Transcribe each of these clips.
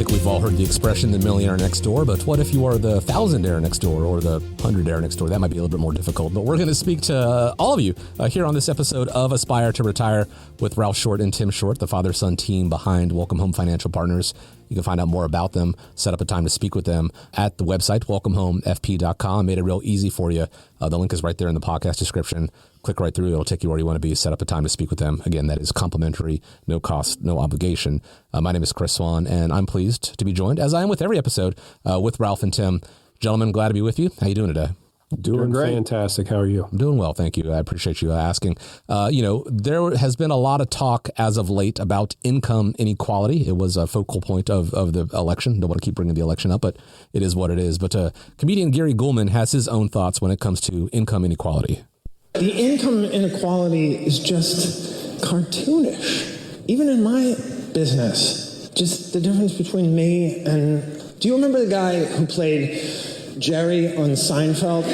think we've all heard the expression, the millionaire next door, but what if you are the thousandaire next door or the hundredaire next door? That might be a little bit more difficult, but we're going to speak to all of you here on this episode of Aspire to Retire with Ralph Short and Tim Short, the father-son team behind Welcome Home Financial Partners. You can find out more about them, set up a time to speak with them at the website, welcomehomefp.com. Made it real easy for you. The link is right there in the podcast description. Click right through. It'll take you where you want to be. Set up a time to speak with them. Again, that is complimentary, no cost, no obligation. My name is Chris Swan, and I'm pleased to be joined, as I am with every episode, with Ralph and Tim. Gentlemen, glad to be with you. How you doing today? Doing great. Fantastic. How are you? I'm doing well, thank you. I appreciate you asking. There has been a lot of talk as of late about income inequality. It was a focal point of the election. Don't want to keep bringing the election up, but it is what it is. But comedian Gary Gulman has his own thoughts when it comes to income inequality. The income inequality is just cartoonish. Even in my business, just the difference between me and... Do you remember the guy who played Jerry on Seinfeld?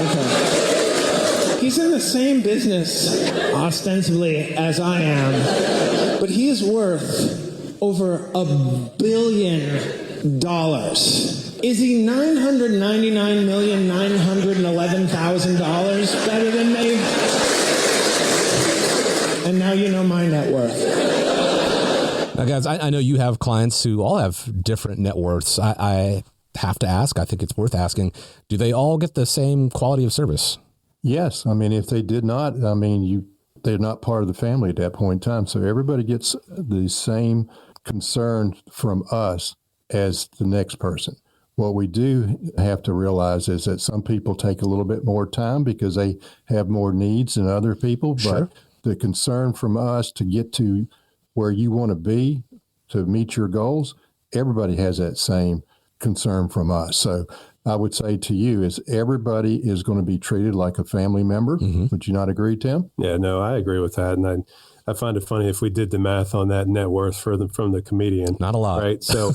Okay. He's in the same business, ostensibly, as I am, but he is worth over $1 billion. Is he $999,911,000 better than me? And now you know my net worth. Now, guys, I know you have clients who all have different net worths. I have to ask, I think it's worth asking, do they all get the same quality of service? Yes. I mean, if they did not, they're not part of the family at that point in time. So everybody gets the same concern from us as the next person. What we do have to realize is that some people take a little bit more time because they have more needs than other people. Sure. But the concern from us to get to where you want to be, to meet your goals, everybody has that same concern from us. So I would say to you is everybody is going to be treated like a family member. Mm-hmm. Would you not agree, Tim? Yeah, no, I agree with that. And I find it funny if we did the math on that net worth from the comedian. Not a lot. Right. So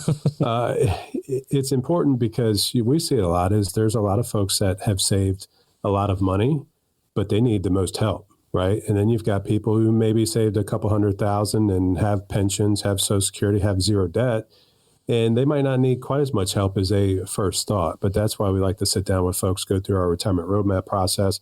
it's important because we see it a lot is there's a lot of folks that have saved a lot of money, but they need the most help. Right. And then you've got people who maybe saved a couple $100,000 and have pensions, have Social Security, have zero debt, and they might not need quite as much help as they first thought. But that's why we like to sit down with folks, go through our retirement roadmap process.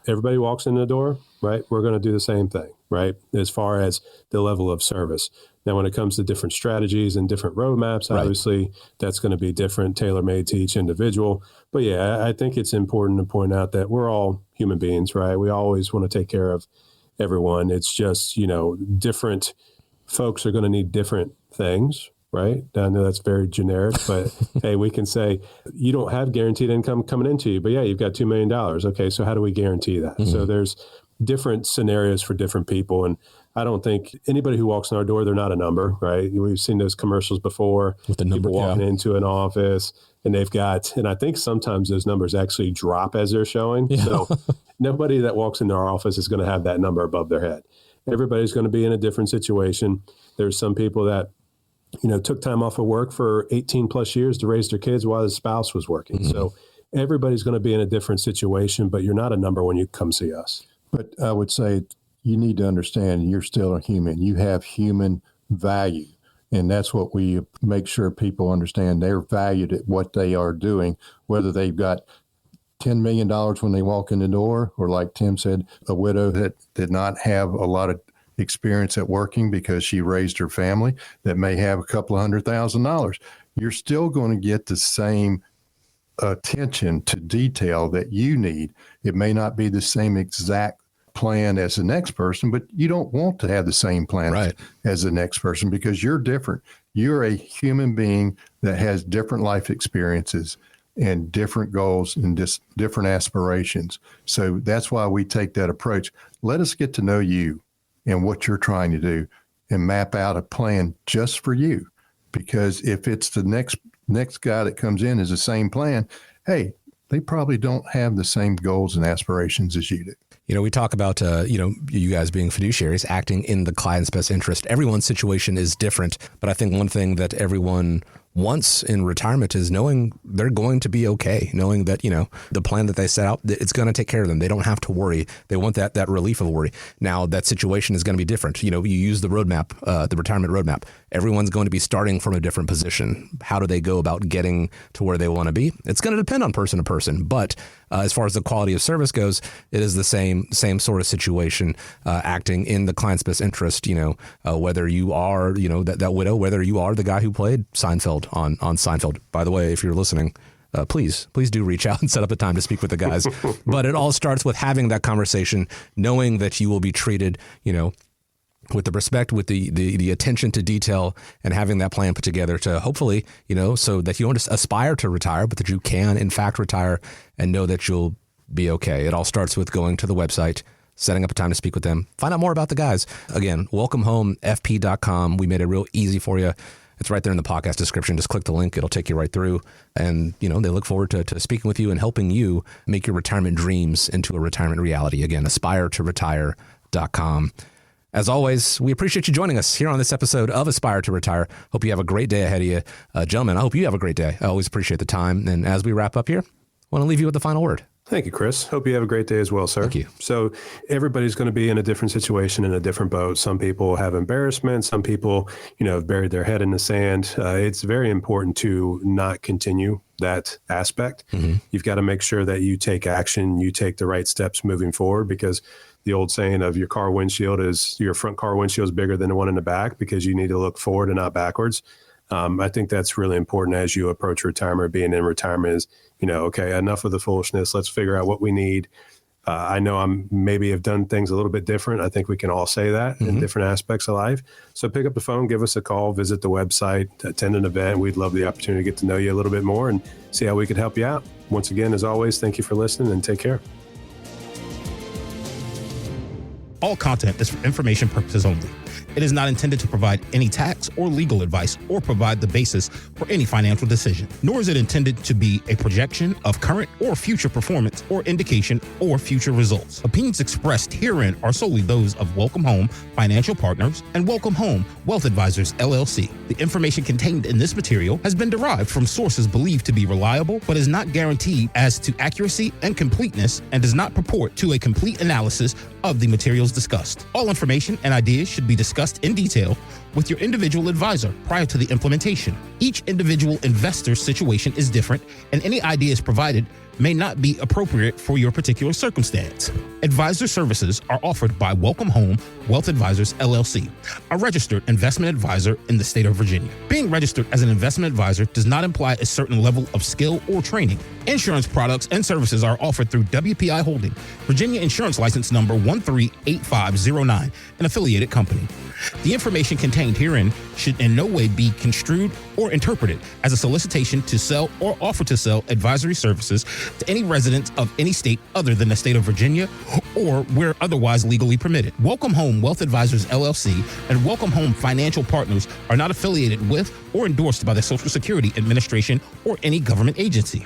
Everybody walks in the door, right? We're going to do the same thing, right? As far as the level of service. Now, when it comes to different strategies and different roadmaps, obviously that's going to be different, tailor-made to each individual. But yeah, I think it's important to point out that we're all human beings, right? We always want to take care of everyone. It's just, different folks are going to need different things, right? I know that's very generic, but hey, we can say you don't have guaranteed income coming into you, but yeah, you've got $2 million. Okay, so how do we guarantee that? Mm-hmm. So there's different scenarios for different people. And I don't think anybody who walks in our door, they're not a number, right? We've seen those commercials before with the number, people walking into an office and they've got, and I think sometimes those numbers actually drop as they're showing. Yeah. So nobody that walks into our office is going to have that number above their head. Everybody's going to be in a different situation. There's some people that, took time off of work for 18 plus years to raise their kids while the spouse was working. Mm-hmm. So everybody's going to be in a different situation, but you're not a number when you come see us. But I would say you need to understand you're still a human. You have human value. And that's what we make sure people understand. They're valued at what they are doing, whether they've got $10 million when they walk in the door, or like Tim said, a widow that did not have a lot of experience at working because she raised her family that may have a couple of $100,000. You're still going to get the same attention to detail that you need. It may not be the same exact plan as the next person, but you don't want to have the same plan as the next person because you're different. You're a human being that has different life experiences and different goals and different aspirations. So that's why we take that approach. Let us get to know you and what you're trying to do and map out a plan just for you. Because if it's the next guy that comes in is the same plan, hey, they probably don't have the same goals and aspirations as you do. We talk about, you guys being fiduciaries, acting in the client's best interest. Everyone's situation is different, but I think one thing that everyone wants in retirement is knowing they're going to be okay, knowing that, the plan that they set out, it's going to take care of them. They don't have to worry. They want that relief of worry. Now, that situation is going to be different. You use the roadmap, the retirement roadmap. Everyone's going to be starting from a different position. How do they go about getting to where they want to be? It's going to depend on person to person. But as far as the quality of service goes, it is the same sort of situation, acting in the client's best interest, whether you are, that widow, whether you are the guy who played Seinfeld on Seinfeld. By the way, if you're listening, please do reach out and set up a time to speak with the guys. But it all starts with having that conversation, knowing that you will be treated, with the respect, with the attention to detail, and having that plan put together to hopefully, so that you don't just aspire to retire, but that you can in fact retire and know that you'll be okay. It all starts with going to the website, setting up a time to speak with them, find out more about the guys. Again, welcomehomefp.com. We made it real easy for you. It's right there in the podcast description. Just click the link. It'll take you right through. And, they look forward to speaking with you and helping you make your retirement dreams into a retirement reality. Again, aspiretoretire.com. As always, we appreciate you joining us here on this episode of Aspire to Retire. Hope you have a great day ahead of you. Gentlemen, I hope you have a great day. I always appreciate the time. And as we wrap up here, I want to leave you with the final word. Thank you, Chris. Hope you have a great day as well, sir. Thank you. So everybody's going to be in a different situation, in a different boat. Some people have embarrassment. Some people, have buried their head in the sand. It's very important to not continue that aspect. Mm-hmm. You've got to make sure that you take action, you take the right steps moving forward, because the old saying of your car windshield is your front car windshield is bigger than the one in the back, because you need to look forward and not backwards. I think that's really important as you approach retirement. Being in retirement is, okay, enough of the foolishness. Let's figure out what we need. I know I'm maybe have done things a little bit different. I think we can all say that in different aspects of life. So pick up the phone, give us a call, visit the website, attend an event. We'd love the opportunity to get to know you a little bit more and see how we could help you out. Once again, as always, thank you for listening and take care. All content is for information purposes only. It is not intended to provide any tax or legal advice or provide the basis for any financial decision, nor is it intended to be a projection of current or future performance or indication or future results. Opinions expressed herein are solely those of Welcome Home Financial Partners and Welcome Home Wealth Advisors, LLC. The information contained in this material has been derived from sources believed to be reliable, but is not guaranteed as to accuracy and completeness, and does not purport to a complete analysis of the materials discussed. All information and ideas should be discussed in detail with your individual advisor prior to the implementation. Each individual investor's situation is different, and any ideas provided may not be appropriate for your particular circumstance. Advisor services are offered by Welcome Home Wealth Advisors, LLC, a registered investment advisor in the state of Virginia. Being registered as an investment advisor does not imply a certain level of skill or training. Insurance products and services are offered through WPI Holding, Virginia Insurance License Number 138509, an affiliated company. The information contained herein should in no way be construed or interpreted as a solicitation to sell or offer to sell advisory services to any resident of any state other than the state of Virginia or where otherwise legally permitted. Welcome Home Wealth Advisors, LLC, and Welcome Home Financial Partners are not affiliated with or endorsed by the Social Security Administration or any government agency.